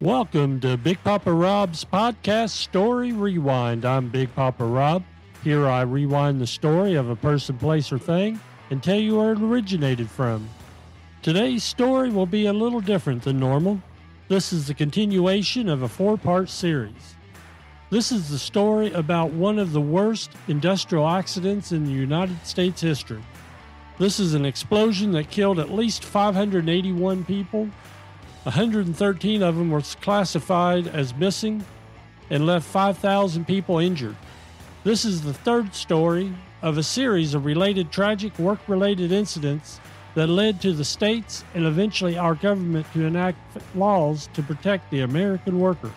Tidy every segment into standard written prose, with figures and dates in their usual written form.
Welcome to Big Papa Rob's podcast Story Rewind. I'm Big Papa Rob. Here I rewind the story of a person, place, or thing and tell you where it originated from. Today's story will be a little different than normal. This is the continuation of a 4-part series. This is the story about one of the worst industrial accidents in the United States history. This is an explosion that killed at least 581 people. 113 of them were classified as missing and left 5,000 people injured. This is the third story of a series of related tragic work-related incidents that led to the states and eventually our government to enact laws to protect the American worker.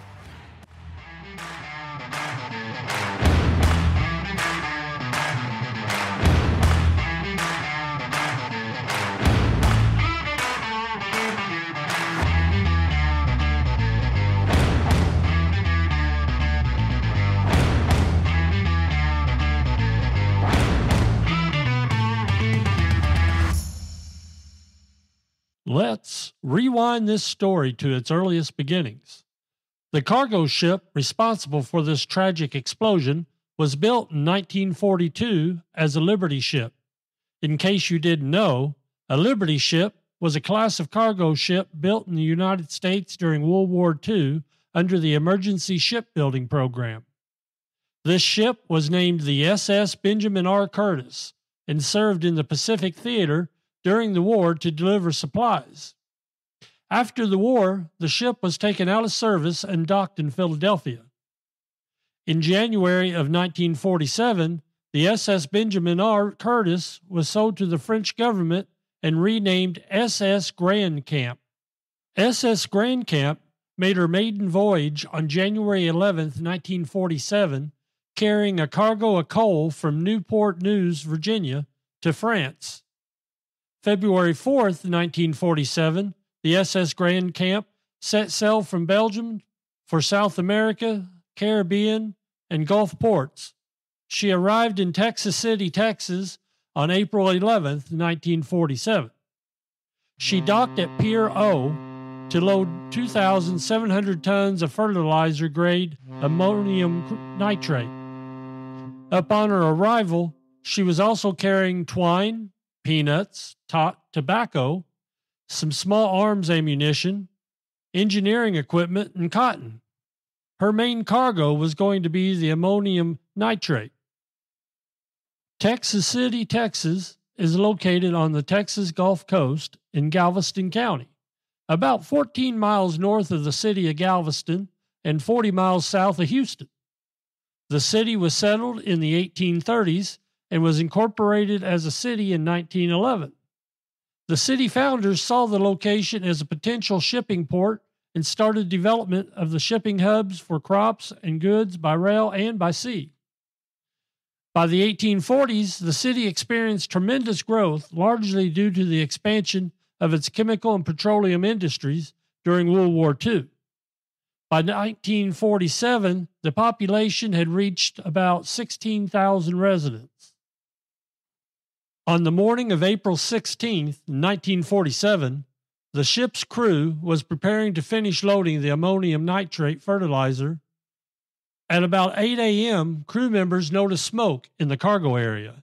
Let's rewind this story to its earliest beginnings. The cargo ship responsible for this tragic explosion was built in 1942 as a Liberty ship. In case you didn't know, a Liberty ship was a class of cargo ship built in the United States during World War II under the Emergency Shipbuilding Program. This ship was named the SS Benjamin R. Curtis and served in the Pacific Theater during the war to deliver supplies. After the war, the ship was taken out of service and docked in Philadelphia. In January of 1947, the SS Benjamin R. Curtis was sold to the French government and renamed SS Grand Camp. SS Grand Camp made her maiden voyage on January 11, 1947, carrying a cargo of coal from Newport News, Virginia, to France. February 4th, 1947, the SS Grand Camp set sail from Belgium for South America, Caribbean, and Gulf ports. She arrived in Texas City, Texas on April 11th, 1947. She docked at Pier O to load 2,700 tons of fertilizer-grade ammonium nitrate. Upon her arrival, she was also carrying twine, peanuts, tobacco, some small arms ammunition, engineering equipment, and cotton. Her main cargo was going to be the ammonium nitrate. Texas City, Texas is located on the Texas Gulf Coast in Galveston County, about 14 miles north of the city of Galveston and 40 miles south of Houston. The city was settled in the 1830s and was incorporated as a city in 1911. The city founders saw the location as a potential shipping port and started development of the shipping hubs for crops and goods by rail and by sea. By the 1840s, the city experienced tremendous growth, largely due to the expansion of its chemical and petroleum industries during World War II. By 1947, the population had reached about 16,000 residents. On the morning of April 16, 1947, the ship's crew was preparing to finish loading the ammonium nitrate fertilizer. At about 8 a.m., crew members noticed smoke in the cargo area,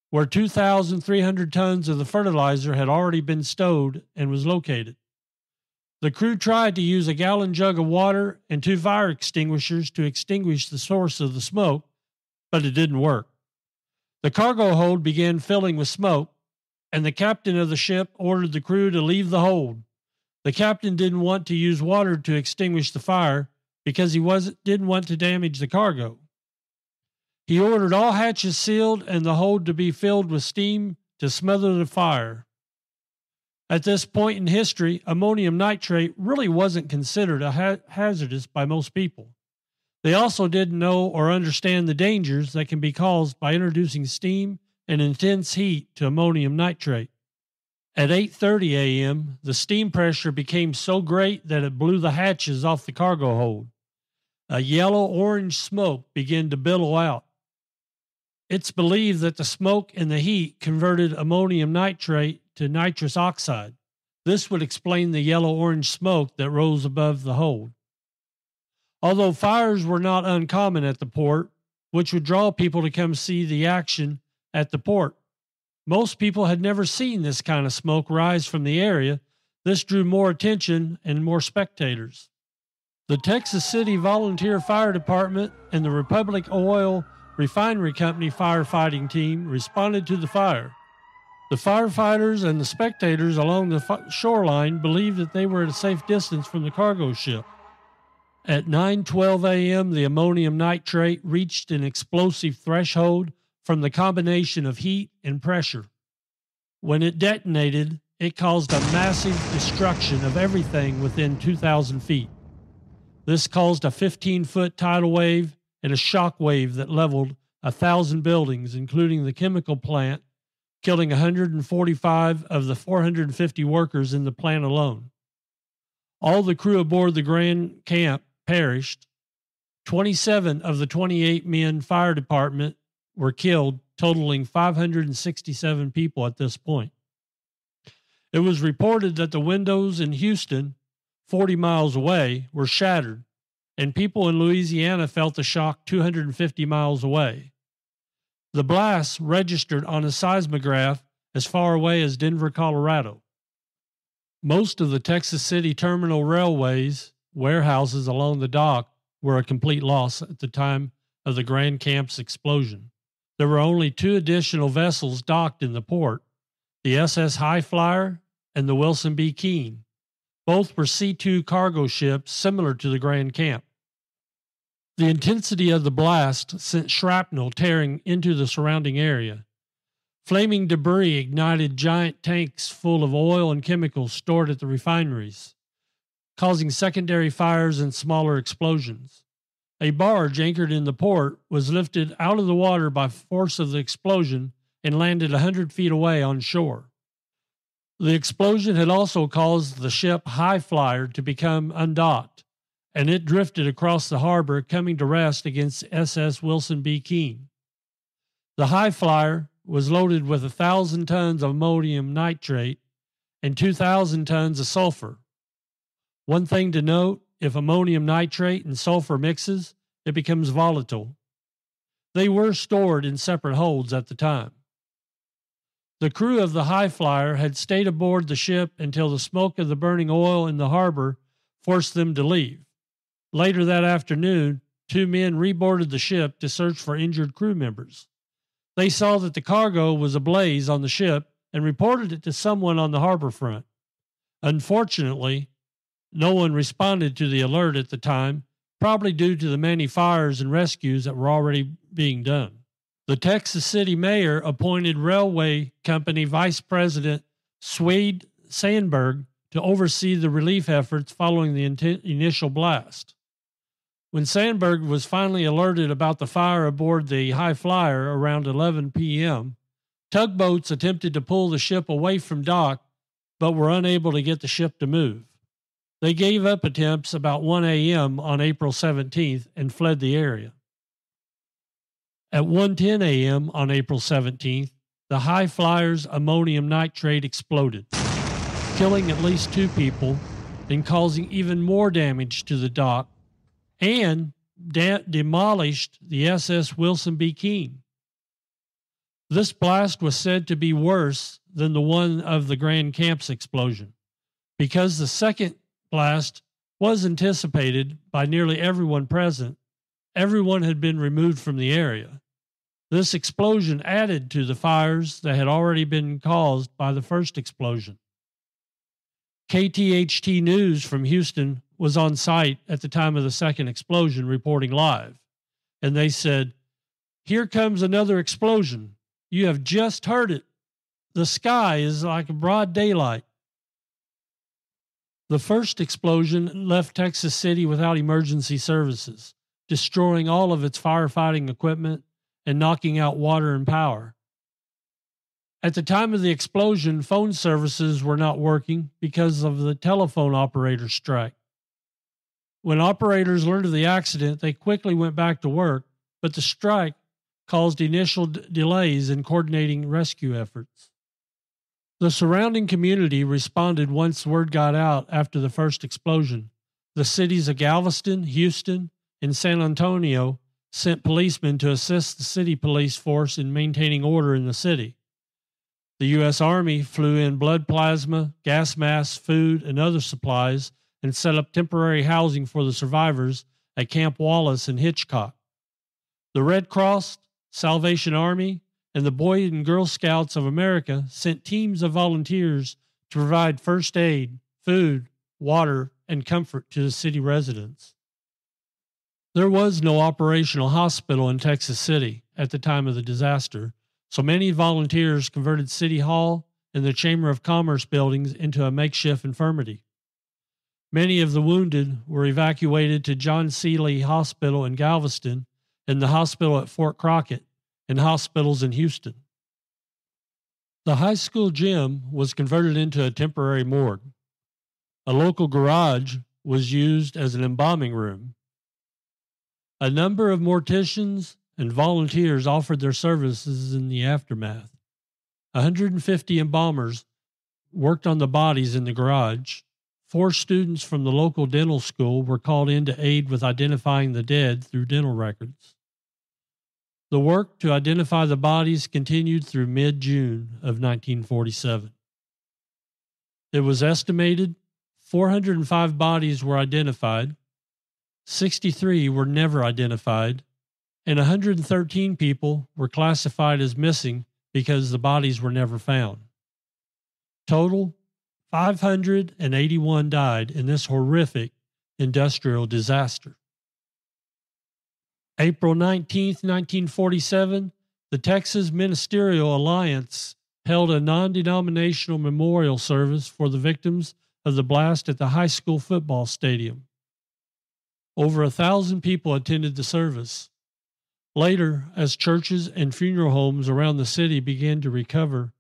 where 2,300 tons of the fertilizer had already been stowed and was located. The crew tried to use a gallon jug of water and 2 fire extinguishers to extinguish the source of the smoke, but it didn't work. The cargo hold began filling with smoke, and the captain of the ship ordered the crew to leave the hold. The captain didn't want to use water to extinguish the fire because he didn't want to damage the cargo. He ordered all hatches sealed and the hold to be filled with steam to smother the fire. At this point in history, ammonium nitrate really wasn't considered hazardous by most people. They also didn't know or understand the dangers that can be caused by introducing steam and intense heat to ammonium nitrate. At 8:30 a.m., the steam pressure became so great that it blew the hatches off the cargo hold. A yellow-orange smoke began to billow out. It's believed that the smoke and the heat converted ammonium nitrate to nitrous oxide, This would explain the yellow-orange smoke that rose above the hold. Although fires were not uncommon at the port, which would draw people to come see the action at the port, most people had never seen this kind of smoke rise from the area. This drew more attention and more spectators. The Texas City Volunteer Fire Department and the Republic Oil Refinery Company firefighting team responded to the fire. The firefighters and the spectators along the shoreline believed that they were at a safe distance from the cargo ship. At 9:12 a.m., the ammonium nitrate reached an explosive threshold from the combination of heat and pressure. When it detonated, it caused a massive destruction of everything within 2,000 feet. This caused a 15-foot tidal wave and a shock wave that leveled 1,000 buildings, including the chemical plant, killing 145 of the 450 workers in the plant alone. All the crew aboard the Grand Camp perished. 27 of the 28 men fire department were killed, totaling 567 people at this point. It was reported that the windows in Houston, 40 miles away, were shattered, and people in Louisiana felt the shock 250 miles away. The blast registered on a seismograph as far away as Denver, Colorado. Most of the Texas City terminal railways, warehouses along the dock were a complete loss at the time of the Grand Camp's explosion. There were only 2 additional vessels docked in the port, the SS High Flyer and the Wilson B. Keene. Both were C-2 cargo ships similar to the Grand Camp. The intensity of the blast sent shrapnel tearing into the surrounding area. Flaming debris ignited giant tanks full of oil and chemicals stored at the refineries, causing secondary fires and smaller explosions. A barge anchored in the port was lifted out of the water by force of the explosion and landed 100 feet away on shore. The explosion had also caused the ship High Flyer to become undocked, and it drifted across the harbor, coming to rest against SS Wilson B. Keene. The High Flyer was loaded with 1,000 tons of ammonium nitrate and 2,000 tons of sulfur. One thing to note, if ammonium nitrate and sulfur mixes, it becomes volatile. They were stored in separate holds at the time. The crew of the High Flyer had stayed aboard the ship until the smoke of the burning oil in the harbor forced them to leave. Later that afternoon, 2 men reboarded the ship to search for injured crew members. They saw that the cargo was ablaze on the ship and reported it to someone on the harbor front. Unfortunately, no one responded to the alert at the time, probably due to the many fires and rescues that were already being done. The Texas City mayor appointed Railway Company Vice President Swede Sandberg to oversee the relief efforts following the initial blast. When Sandberg was finally alerted about the fire aboard the High Flyer around 11 p.m., tugboats attempted to pull the ship away from dock but were unable to get the ship to move. They gave up attempts about 1 a.m. on April 17th and fled the area. At 1:10 a.m. on April 17th, the High Flyer's ammonium nitrate exploded, killing at least 2 people and causing even more damage to the dock, and demolished the SS Wilson B. Keene. This blast was said to be worse than the one of the Grand Camp's explosion, because the second blast was anticipated by nearly everyone present. Everyone had been removed from the area. This explosion added to the fires that had already been caused by the first explosion. KTHT News from Houston was on site at the time of the second explosion, reporting live, and they said, "Here comes another explosion. You have just heard it. The sky is like broad daylight." The first explosion left Texas City without emergency services, destroying all of its firefighting equipment and knocking out water and power. At the time of the explosion, phone services were not working because of the telephone operator strike. When operators learned of the accident, they quickly went back to work, but the strike caused initial delays in coordinating rescue efforts. The surrounding community responded once word got out after the first explosion. The cities of Galveston, Houston, and San Antonio sent policemen to assist the city police force in maintaining order in the city. The U.S. Army flew in blood plasma, gas masks, food, and other supplies and set up temporary housing for the survivors at Camp Wallace in Hitchcock. The Red Cross, Salvation Army, and the Boy and Girl Scouts of America sent teams of volunteers to provide first aid, food, water, and comfort to the city residents. There was no operational hospital in Texas City at the time of the disaster, so many volunteers converted City Hall and the Chamber of Commerce buildings into a makeshift infirmary. Many of the wounded were evacuated to John C. Lee Hospital in Galveston and the hospital at Fort Crockett and hospitals in Houston. The high school gym was converted into a temporary morgue. A local garage was used as an embalming room. A number of morticians and volunteers offered their services in the aftermath. 150 embalmers worked on the bodies in the garage. 4 students from the local dental school were called in to aid with identifying the dead through dental records. The work to identify the bodies continued through mid-June of 1947. It was estimated 405 bodies were identified, 63 were never identified, and 113 people were classified as missing because the bodies were never found. Total, 581 died in this horrific industrial disaster. April 19, 1947, the Texas Ministerial Alliance held a non-denominational memorial service for the victims of the blast at the high school football stadium. Over 1,000 people attended the service. Later, as churches and funeral homes around the city began to recover,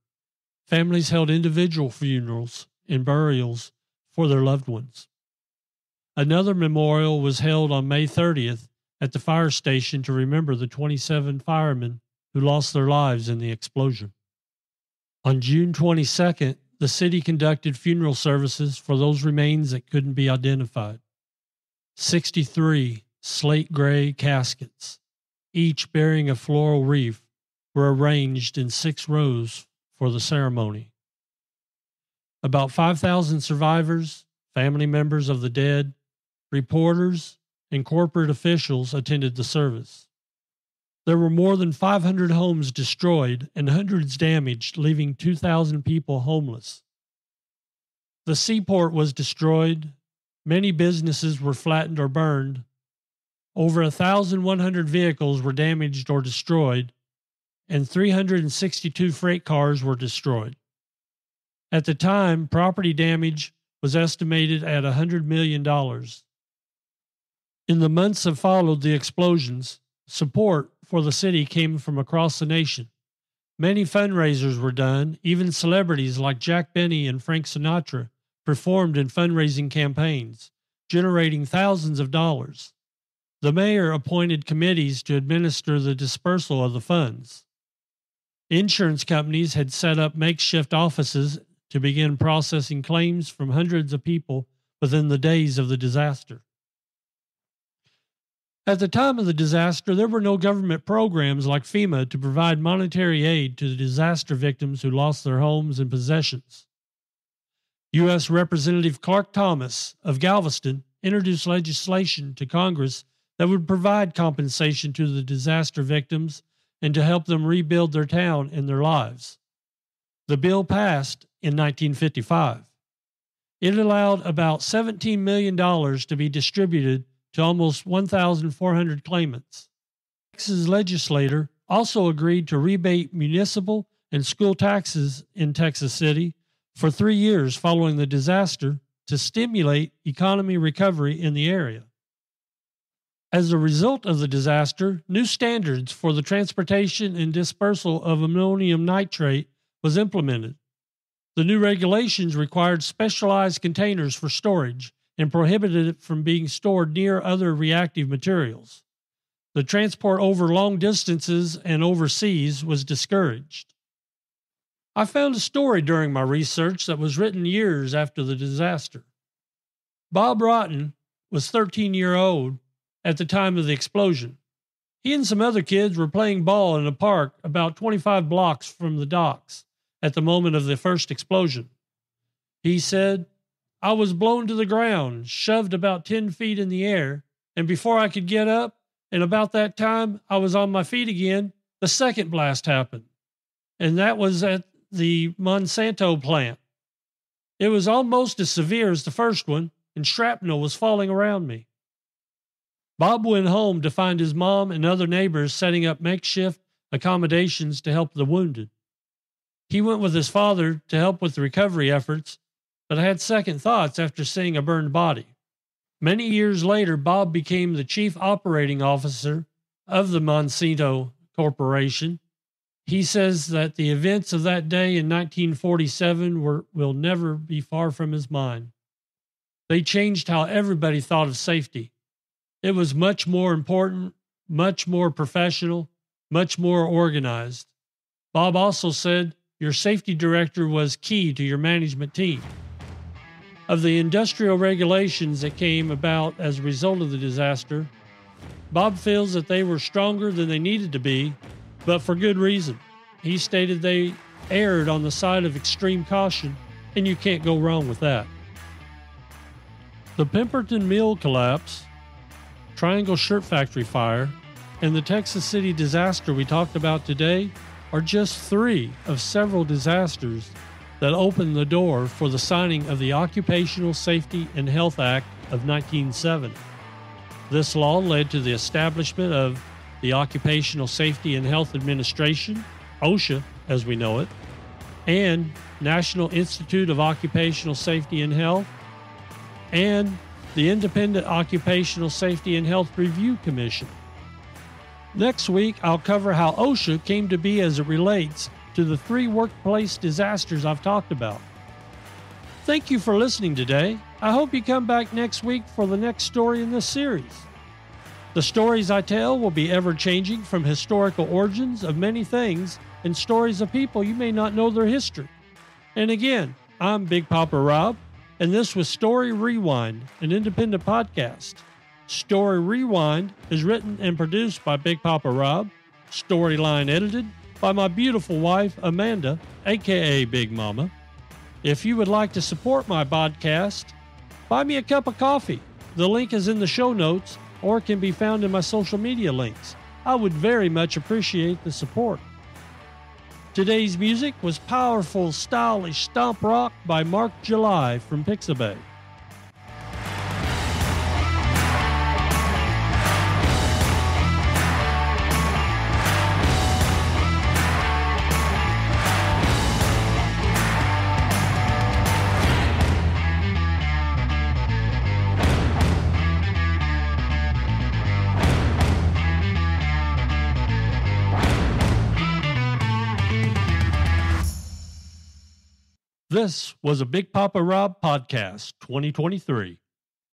families held individual funerals and burials for their loved ones. Another memorial was held on May 30th at the fire station to remember the 27 firemen who lost their lives in the explosion. On June 22nd, the city conducted funeral services for those remains that couldn't be identified. 63 slate gray caskets, each bearing a floral wreath, were arranged in 6 rows for the ceremony. About 5,000 survivors, family members of the dead, reporters, and corporate officials attended the service. There were more than 500 homes destroyed and hundreds damaged, leaving 2,000 people homeless. The seaport was destroyed. Many businesses were flattened or burned. Over 1,100 vehicles were damaged or destroyed, and 362 freight cars were destroyed. At the time, property damage was estimated at $100 million. In the months that followed the explosions, support for the city came from across the nation. Many fundraisers were done. Even celebrities like Jack Benny and Frank Sinatra performed in fundraising campaigns, generating thousands of dollars. The mayor appointed committees to administer the dispersal of the funds. Insurance companies had set up makeshift offices to begin processing claims from hundreds of people within the days of the disaster. At the time of the disaster, there were no government programs like FEMA to provide monetary aid to the disaster victims who lost their homes and possessions. U.S. Representative Clark Thomas of Galveston introduced legislation to Congress that would provide compensation to the disaster victims and to help them rebuild their town and their lives. The bill passed in 1955. It allowed about $17 million to be distributed to almost 1,400 claimants. Texas legislator also agreed to rebate municipal and school taxes in Texas City for 3 years following the disaster to stimulate economy recovery in the area. As a result of the disaster, new standards for the transportation and dispersal of ammonium nitrate was implemented. The new regulations required specialized containers for storage and prohibited it from being stored near other reactive materials. The transport over long distances and overseas was discouraged. I found a story during my research that was written years after the disaster. Bob Rotten was 13-year-old at the time of the explosion. He and some other kids were playing ball in a park about 25 blocks from the docks at the moment of the first explosion. He said, "I was blown to the ground, shoved about 10 feet in the air, and before I could get up, and about that time I was on my feet again, the second blast happened. And that was at the Monsanto plant. It was almost as severe as the first one, and shrapnel was falling around me." Bob went home to find his mom and other neighbors setting up makeshift accommodations to help the wounded. He went with his father to help with the recovery efforts, but had second thoughts after seeing a burned body. Many years later, Bob became the chief operating officer of the Monsanto Corporation. He says that the events of that day in 1947 will never be far from his mind. They changed how everybody thought of safety. It was much more important, much more professional, much more organized. Bob also said your safety director was key to your management team. Of the industrial regulations that came about as a result of the disaster, Bob feels that they were stronger than they needed to be, but for good reason. He stated they erred on the side of extreme caution, and you can't go wrong with that. The Pemberton Mill collapse, Triangle Shirt Factory fire, and the Texas City disaster we talked about today are just 3 of several disasters that opened the door for the signing of the Occupational Safety and Health Act of 1970. This law led to the establishment of the Occupational Safety and Health Administration, OSHA as we know it, and National Institute of Occupational Safety and Health, and the Independent Occupational Safety and Health Review Commission. Next week, I'll cover how OSHA came to be as it relates to the 3 workplace disasters I've talked about. Thank you for listening today. I hope you come back next week for the next story in this series. The stories I tell will be ever-changing, from historical origins of many things and stories of people you may not know their history. And again, I'm Big Papa Rob, and this was Story Rewind, an independent podcast. Story Rewind is written and produced by Big Papa Rob, storyline edited by my beautiful wife, Amanda, aka Big Mama. If you would like to support my podcast, buy me a cup of coffee. The link is in the show notes or can be found in my social media links. I would very much appreciate the support. Today's music was powerful, stylish stomp rock by Mark July from Pixabay. This was a Big Papa Rob podcast 2023.